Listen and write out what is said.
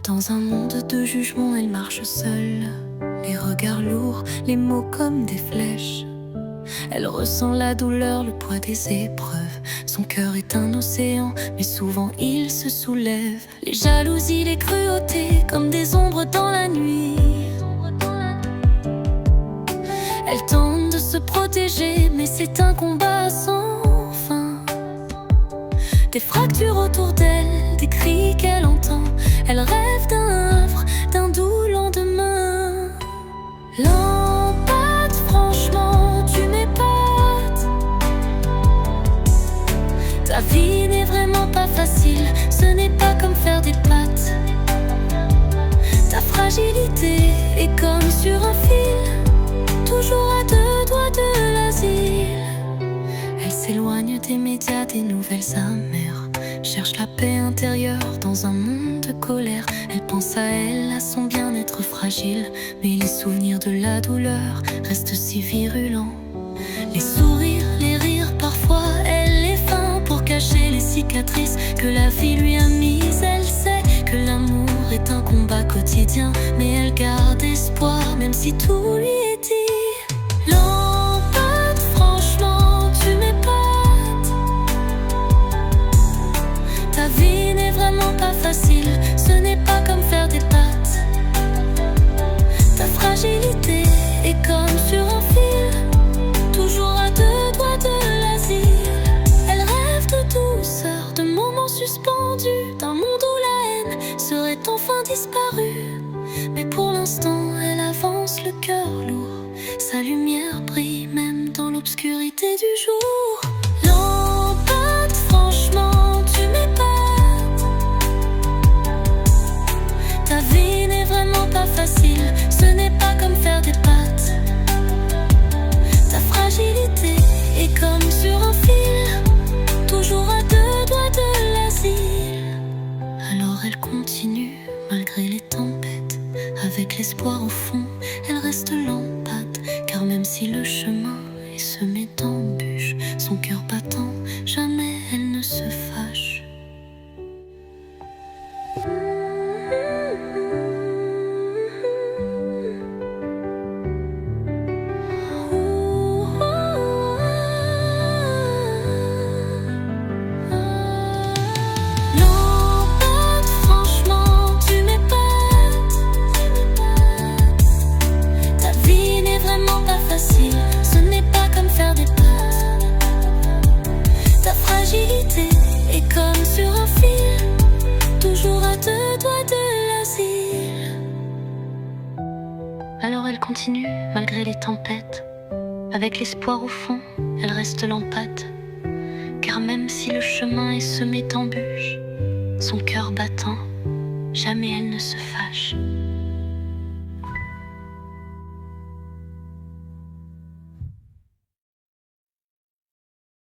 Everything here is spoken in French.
Dans un monde de jugement, elle marche seule, les regards lourds, les mots comme des flèches. Elle ressent la douleur, le poids des épreuves. Son cœur est un océan, mais souvent il se soulève. Les jalousies, les cruautés, comme des ombres dans la nuit. Elle tente de se protéger, mais c'est un combat sans fin. Des fractures autour d'elle, des cris qu'elle entend. Elle rêve d'un havre, d'un doux lendemain. L'empâte, franchement, tu m'épates. Ta vie n'est vraiment pas facile, ce n'est pas comme faire des pâtes. Ta fragilité est comme sur un fil, toujours à 2 doigts de l'asile. Elle s'éloigne des médias, des nouvelles amères, cherche la paix intérieure dans un monde de colère. Elle pense à elle, à son bien-être fragile, mais les souvenirs de la douleur restent si virulents. Les sourires, les rires, parfois elle les feint pour cacher les cicatrices que la vie lui a mises. Elle sait que l'amour est un combat quotidien, mais elle garde espoir même si tout lui est dit. L'empâte, franchement, tu m'épates. Ta vie n'est vraiment pas facile, ce n'est pas comme faire des pâtes. Ta fragilité est comme sur un fil, toujours à 2 doigts de l'asile. Elle rêve de douceur, de moments suspendus, d'un monde où la haine serait enfin disparue. Mais pour l'instant, elle avance le cœur lourd. Sa lumière brille même dans l'obscurité du jour. L'empâte, franchement, tu m'épates. Ta vie n'est vraiment pas facile, ce n'est pas comme faire des pâtes. Ta fragilité est comme sur un fil, toujours à 2 doigts de l'asile. Alors elle continue, malgré les tempêtes, avec l'espoir au fond, elle reste l'empâte. Car même si le chemin est semé d'embûches, son cœur battant, jamais elle ne se fâche. L'empâte, franchement, tu m'épates. Ta vie n'est vraiment pas facile, ce n'est pas comme faire des pâtes. Ta fragilité est comme sur un fil, toujours à 2 doigts de l'asile. Alors elle continue, malgré les tempêtes, avec l'espoir au fond, elle reste l'empâte. Car même si le chemin est semé d'embûches, son cœur battant, jamais elle ne se fâche.